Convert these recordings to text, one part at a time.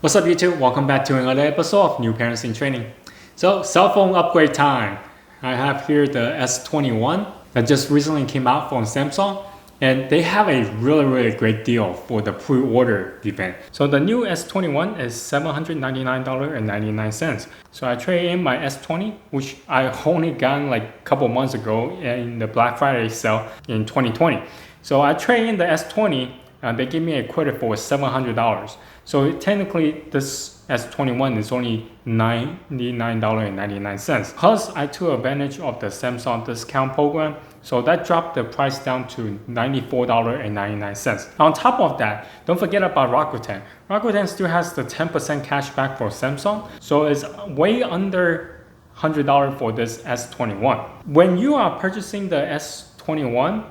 What's up YouTube? Welcome back to another episode of New Parents in Training. So cell phone upgrade time. I have here the S21 that just recently came out from Samsung, and they have a really great deal for the pre-order event. So the new S21 is $799.99. So I traded in my S20, which I only got like a couple months ago in the Black Friday sale in 2020. So I traded in the S20 and they give me a credit for $700. So technically this S21 is only $99.99. Plus I took advantage of the Samsung discount program, so that dropped the price down to $94.99. On top of that, don't forget about Rakuten. Rakuten still has the 10% cash back for Samsung, so it's way under $100 for this S21. When you are purchasing the S21,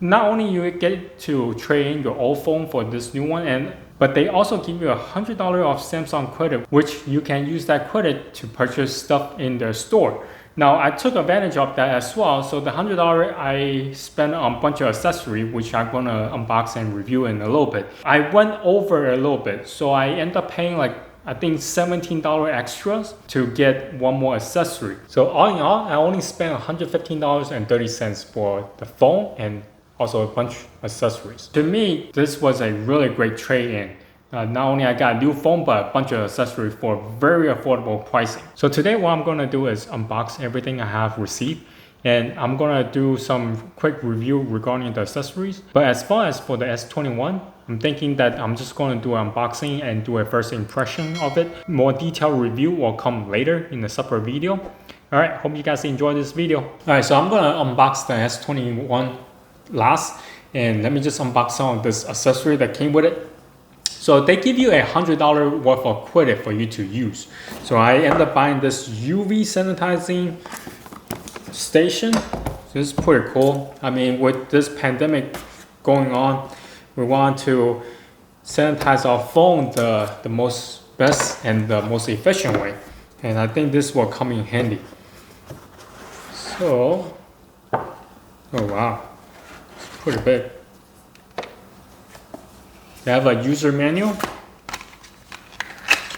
not only you get to trade in your old phone for this new one, but they also give you $100 of Samsung credit, which you can use that credit to purchase stuff in their store. Now I took advantage of that as well, so the $100 I spent on a bunch of accessories, which I'm gonna unbox and review in a little bit. I went over a little bit, so I end up paying like I think $17 extras to get one more accessory. So all in all, I only spent $115.30 for the phone and also a bunch of accessories. To me, this was a really great trade-in. Not only I got a new phone, but a bunch of accessories for very affordable pricing. So today what I'm gonna do is unbox everything I have received, and I'm gonna do some quick review regarding the accessories. But as far as for the S21, I'm thinking that I'm just gonna do an unboxing and do a first impression of it. More detailed review will come later in a separate video. All right, hope you guys enjoy this video. All right, so I'm gonna unbox the S21 last, and let me just unbox some of this accessory that came with it. So they give you $100 worth of credit for you to use. So I ended up buying this UV sanitizing station. This is pretty cool. I mean, with this pandemic going on, we want to sanitize our phone the most best and the most efficient way, and I think this will come in handy. So, oh wow, pretty big. They have a user manual,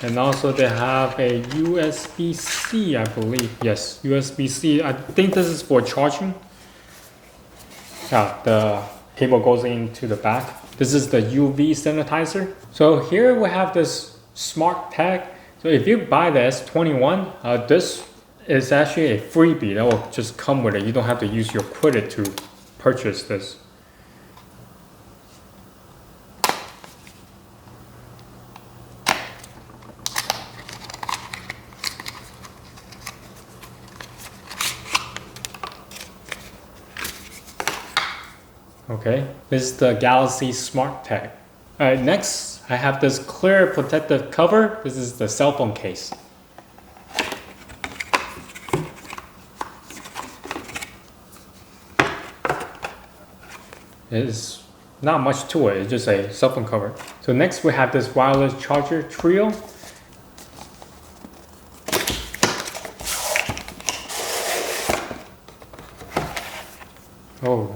and also they have a USB-C, I believe. Yes, USB-C. I think this is for charging. Yeah, the cable goes into the back. This is the UV sanitizer. So here we have this smart tag. So if you buy the S21, this is actually a freebie that will just come with it. You don't have to use your credit to purchase this. Okay, this is the Galaxy Smart Tag. All right, next I have this clear protective cover. This is the cell phone case. It's not much to it, it's just a cell phone cover. So next we have this wireless charger trio. Oh,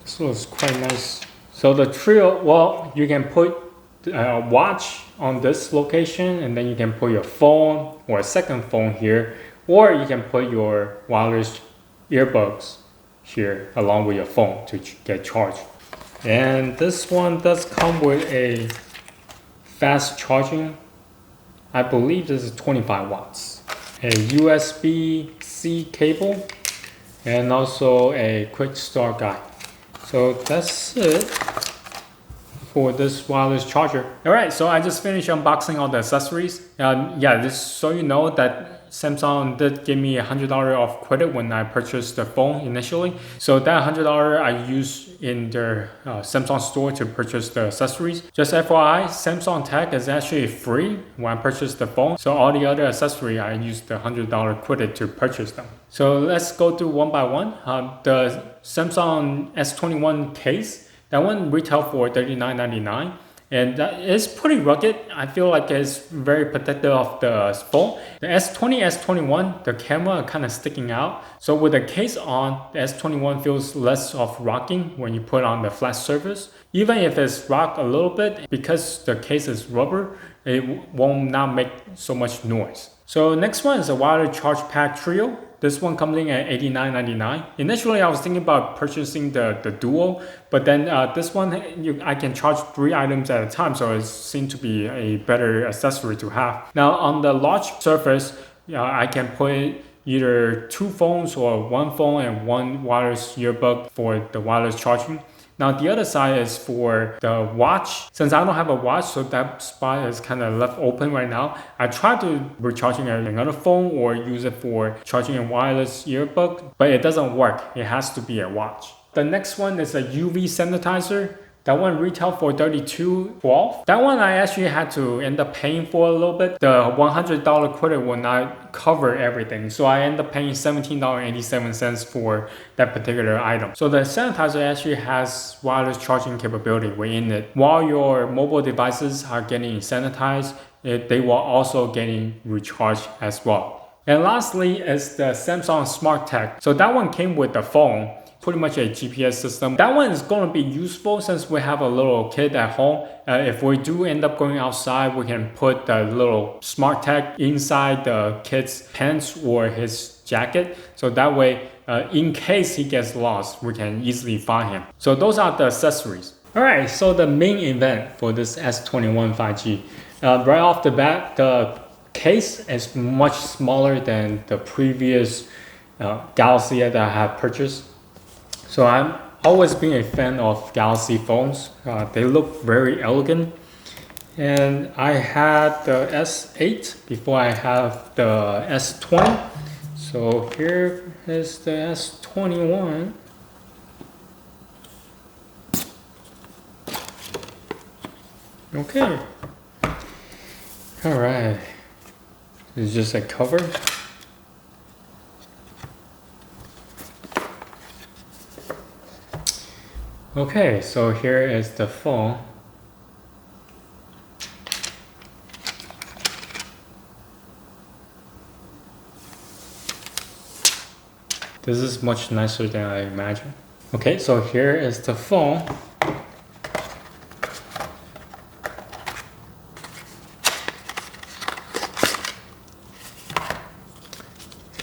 this looks quite nice. So the trio, well, you can put a watch on this location, and then you can put your phone or a second phone here, or you can put your wireless earbuds here along with your phone to get charged. And this one does come with a fast charging. I believe this is 25 watts. A USB-C cable, and also a quick start guide. So that's it for this wireless charger. All right, so I just finished unboxing all the accessories. Yeah, just so you know that Samsung did give me $100 off credit when I purchased the phone initially. So that $100 I used in their Samsung store to purchase the accessories. Just FYI, Samsung tag is actually free when I purchased the phone. So all the other accessories, I used the $100 credit to purchase them. So let's go through one by one. The Samsung S21 case, that one retailed for $39.99. and it's pretty rugged. I feel like it's very protective of the phone. The S20, S21, the camera kind of sticking out. So with the case on, the S21 feels less of rocking when you put on the flat surface. Even if it's rocked a little bit, because the case is rubber, it won't not make so much noise. So next one is a wireless charge pack trio. This one comes in at $89.99. Initially, I was thinking about purchasing the duo, but then this one, I can charge 3 items at a time, so it seemed to be a better accessory to have. Now on the large surface, I can put either 2 phones or 1 phone and 1 wireless earbud for the wireless charging. Now the other side is for the watch. Since I don't have a watch, so that spot is kind of left open right now. I tried to recharging another phone or use it for charging a wireless earbud, but it doesn't work. It has to be a watch. The next one is a UV sanitizer. That one retail for $32.12. That one I actually had to end up paying for a little bit. The $100 credit will not cover everything. So I end up paying $17.87 for that particular item. So the sanitizer actually has wireless charging capability within it. While your mobile devices are getting sanitized, they will also getting recharged as well. And lastly is the Samsung Smart Tag. So that one came with the phone. Pretty much a GPS system. That one is going to be useful since we have a little kid at home. If we do end up going outside, we can put the little smart tag inside the kid's pants or his jacket. So that way, in case he gets lost, we can easily find him. So those are the accessories. Alright, so the main event for this S21 5G. Right off the bat, the case is much smaller than the previous Galaxy that I have purchased. So I'm always been a fan of Galaxy phones. They look very elegant. And I had the S8 before I have the S20. So here is the S21. Okay. All right. It's just a cover. Okay, so here is the phone. This is much nicer than I imagined. Okay, so here is the phone.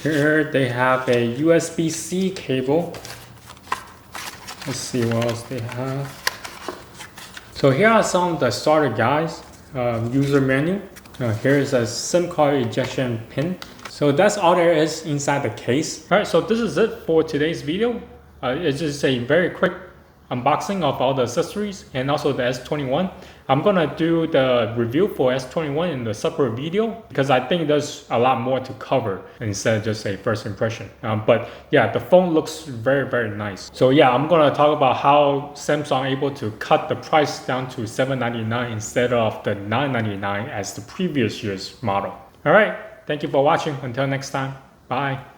Here they have a USB-C cable. Let's see what else they have. So here are some of the starter guides, user manual. Here is a SIM card ejection pin. So that's all there is inside the case. All right, so this is it for today's video. It's just a very quick unboxing of all the accessories and also the S21. I'm gonna do the review for S21 in the separate video because I think there's a lot more to cover instead of just a first impression. But yeah, the phone looks very, very nice. So yeah, I'm gonna talk about how Samsung able to cut the price down to $799 instead of the $999 as the previous year's model. All right, thank you for watching. Until next time, bye.